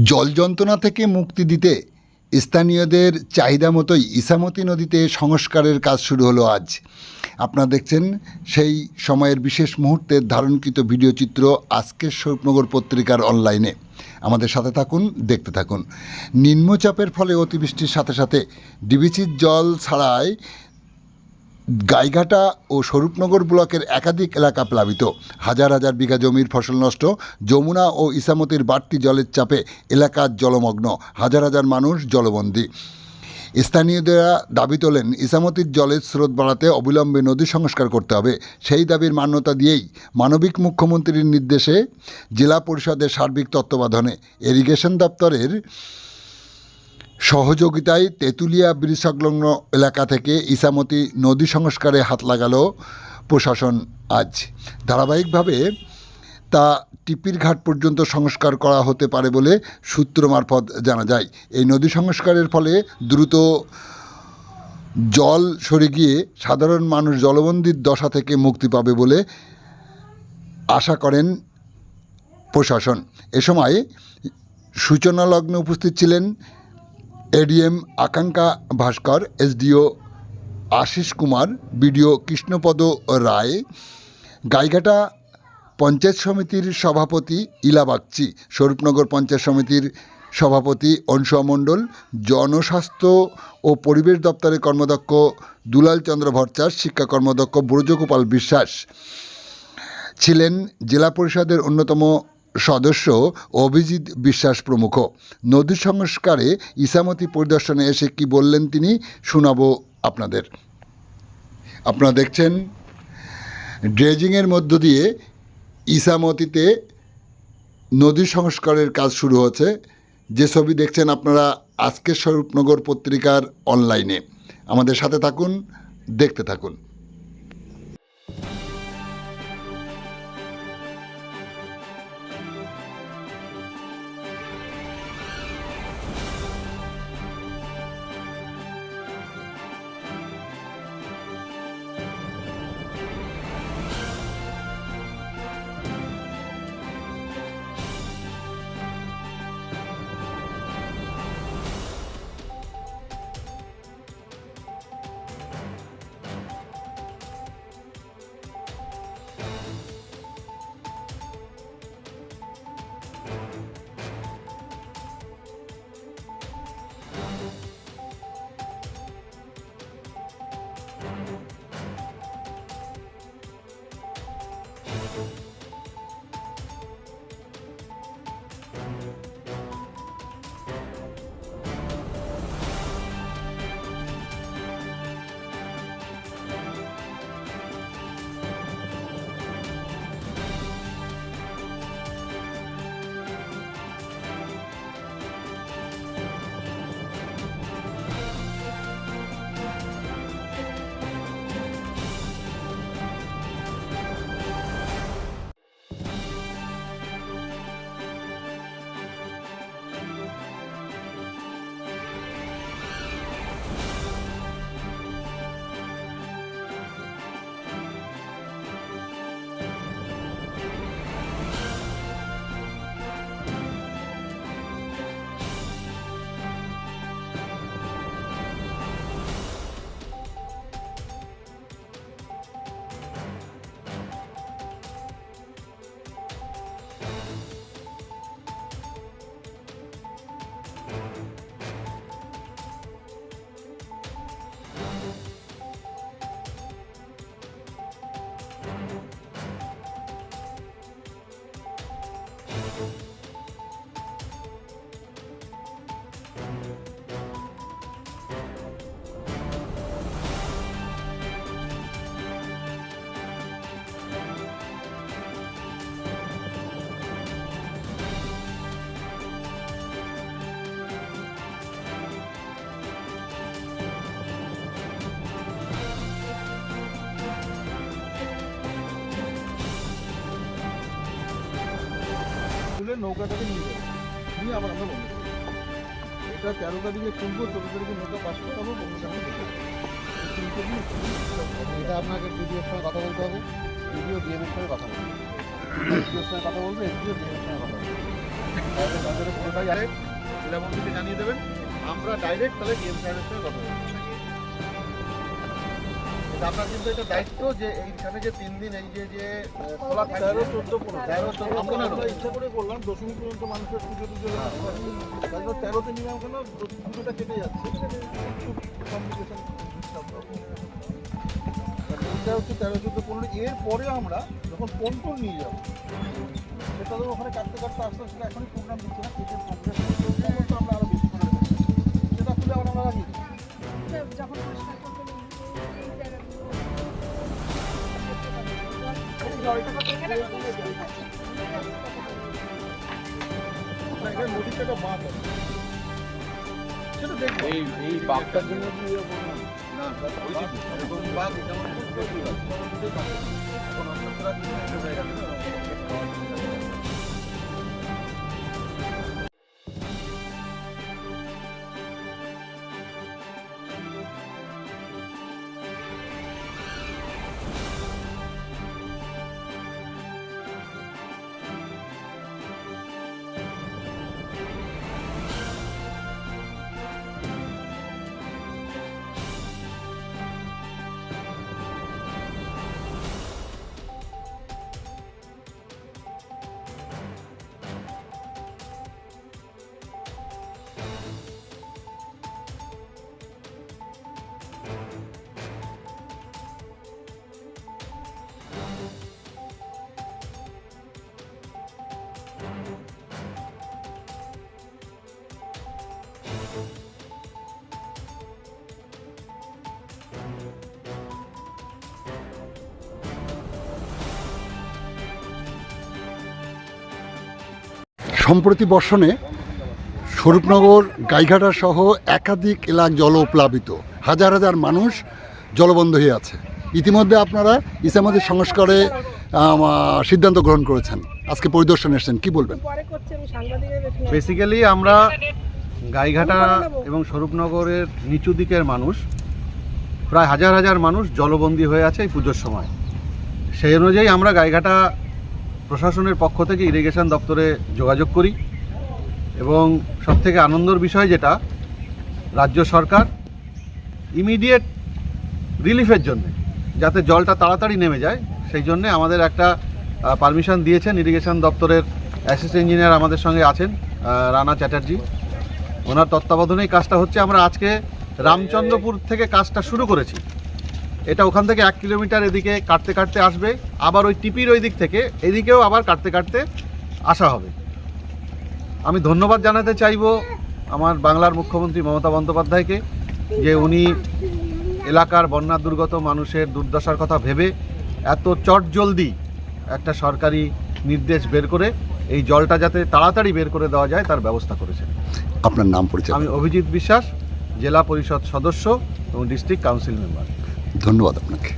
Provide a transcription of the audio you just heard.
জল যন্ত্রণা থেকে মুক্তি দিতে স্থানীয়দের চাহিদা মতোই ইছামতি নদীতে সংস্কারের কাজ শুরু হলো আজ। আপনারা দেখছেন সেই সময়ের বিশেষ মুহূর্তের ধারণকৃত ভিডিও চিত্র আজকের স্বরূপনগর পত্রিকার অনলাইনে। আমাদের সাথে থাকুন, দেখতে থাকুন। নিম্নচাপের ফলে অতিবৃষ্টির সাথে সাথে ডিবিসির জল ছাড়ায় গাইঘাটা ও স্বরূপনগর ব্লকের একাধিক এলাকা প্লাবিত। হাজার হাজার বিঘা জমির ফসল নষ্ট। যমুনা ও ইছামতির বাড়তি জলের চাপে এলাকার জলমগ্ন, হাজার হাজার মানুষ জলবন্দী। স্থানীয়রা দাবি তোলেন, ইছামতির জলের স্রোত বাড়াতে অবিলম্বে নদী সংস্কার করতে হবে। সেই দাবির মান্যতা দিয়েই মানবিক মুখ্যমন্ত্রীর নির্দেশে জেলা পরিষদের সার্বিক তত্ত্বাবধানে ইরিগেশন দপ্তরের সহযোগিতায় তেঁতুলিয়া ব্রিজ সংলগ্ন এলাকা থেকে ইছামতি নদী সংস্কারে হাত লাগালো প্রশাসন আজ। ধারাবাহিকভাবে তা টিপির ঘাট পর্যন্ত সংস্কার করা হতে পারে বলে সূত্র মারফত জানা যায়। এই নদী সংস্কারের ফলে দ্রুত জল সরে গিয়ে সাধারণ মানুষ জলবন্দির দশা থেকে মুক্তি পাবে বলে আশা করেন প্রশাসন। এ সময় সূচনা লগ্নে উপস্থিত ছিলেন এডিএম আকাঙ্ক্ষা ভাস্কর, এসডিও আশিস কুমার, বিডিও কৃষ্ণপদ রায়, গাইঘাটা পঞ্চায়েত সমিতির সভাপতি ইলা বাগচি, স্বরূপনগর পঞ্চায়েত সমিতির সভাপতি অনসুয়া মণ্ডল, জনস্বাস্থ্য ও পরিবেশ দপ্তরের কর্মদক্ষ দুলাল চন্দ্র ভট্টাচার্য, শিক্ষা কর্মদক্ষ ব্রজগোপাল বিশ্বাস ছিলেন, জেলা পরিষদের অন্যতম সদস্য অভিজিৎ বিশ্বাস প্রমুখ। নদী সংস্কারে ইছামতি পরিদর্শনে এসে কি বললেন তিনি শোনাবো আপনাদের। আপনারা দেখছেন ড্রেজিংয়ের মধ্য দিয়ে ইছামতিতে নদী সংস্কারের কাজ শুরু হচ্ছে। যে ছবি দেখছেন আপনারা আজকের স্বরূপনগর পত্রিকার অনলাইনে। আমাদের সাথে থাকুন, দেখতে থাকুন। নৌকাটাকে নিয়ে যাবো, নিয়ে আবার আমরা বন্ধ করবো। এটা 13 তারিখে খুলবো, 14 তারিখে নৌকা পাস করাবো, এটা আপনাকে বিডিওর সঙ্গে কথা বলতে হবে, বিডিও ডিএমের সঙ্গে কথা বলবে, বিডিওর সঙ্গে কথা বলবে, এসডিও ডিএমের সঙ্গে কথা বলবে। তাহলে নজরে পুরোটাই আছে, জেলামন্ত্রীকে জানিয়ে দেবেন। আমরা ডাইরেক্ট তাহলে ডিএম সাহেবের সঙ্গে কথা বলবো। কিন্তু আপনার কিন্তু এটা দায়িত্ব যে এইখানে যে 3 দিন এই যে খোলা থাকবে 13, 14, 15 আমরা ইচ্ছা করে করলাম দশমী পর্যন্ত মানুষের পুজো টুজো 13তে নিয়ে ওখানে পুজোটা কেটে যাচ্ছে, কমপ্লিকেশন এটা হচ্ছে 13, 14, 15। এর পরে আমরা যখন পন্টন নিয়ে যাবো সেটা তো ওখানে কাটতে কাটতে আস্তে আস্তে এখনই প্রোগ্রাম দিচ্ছে না, কেটে প্রোগ্রাম তো আমরা আরো বেশি করে দেবো। সেটা খুলে আমরা লাগিয়ে দিই। যখন পরিষ্কার করতে এখানে নদীতে একটা বাঁধ আছে, সেটা দেখবো। এই বাঘটার জন্য কি না ওই যে এরকম বাঘ এটা আমার খুব বেশি আছে। এখন আমরা পুরো হয়ে গেছে না। সম্প্রতি বর্ষণে স্বরূপনগর গাইঘাটা সহ একাধিক এলাকা জলপ্লাবিত, হাজার হাজার মানুষ জলবন্ধ হয়ে আছে। ইতিমধ্যে আপনারা ইসামতি সংস্কারে সিদ্ধান্ত গ্রহণ করেছেন, আজকে পরিদর্শনে এসেছেন, কি বলবেন? বেসিক্যালি আমরা গাইঘাটা এবং স্বরূপনগরের নিচু দিকের মানুষ, প্রায় হাজার হাজার মানুষ জলবন্দী হয়ে আছে এই পুজোর সময়। সেই অনুযায়ী আমরা গাইঘাটা প্রশাসনের পক্ষ থেকে ইরিগেশন দপ্তরে যোগাযোগ করি এবং সবথেকে আনন্দের বিষয় যেটা, রাজ্য সরকার ইমিডিয়েট রিলিফের জন্য যাতে জলটা তাড়াতাড়ি নেমে যায় সেই জন্যে আমাদের একটা পারমিশন দিয়েছেন। ইরিগেশন দপ্তরের অ্যাসিস্ট্যান্ট ইঞ্জিনিয়ার আমাদের সঙ্গে আছেন, রানা চ্যাটার্জি, ওনার তত্ত্বাবধানেই কাজটা হচ্ছে। আমরা আজকে রামচন্দ্রপুর থেকে কাজটা শুরু করেছি। এটা ওখান থেকে 1 কিলোমিটার এদিকে কাটতে কাটতে আসবে, আবার ওই টিপির ওই দিক থেকে এদিকেও আবার কাটতে কাটতে আসা হবে। আমি ধন্যবাদ জানাতে চাইব আমার বাংলার মুখ্যমন্ত্রী মমতা বন্দ্যোপাধ্যায়কে, যে উনি এলাকার বন্যা দুর্গত মানুষের দুর্দশার কথা ভেবে এত চটজলদি একটা সরকারি নির্দেশ বের করে এই জলটা যাতে তাড়াতাড়ি বের করে দেওয়া যায় তার ব্যবস্থা করেছেন। আপনার নাম পরিচয়? আমি অভিজিৎ বিশ্বাস, জেলা পরিষদ সদস্য এবং ডিস্ট্রিক্ট কাউন্সিল মেম্বার। ধন্যবাদ আপনাকে।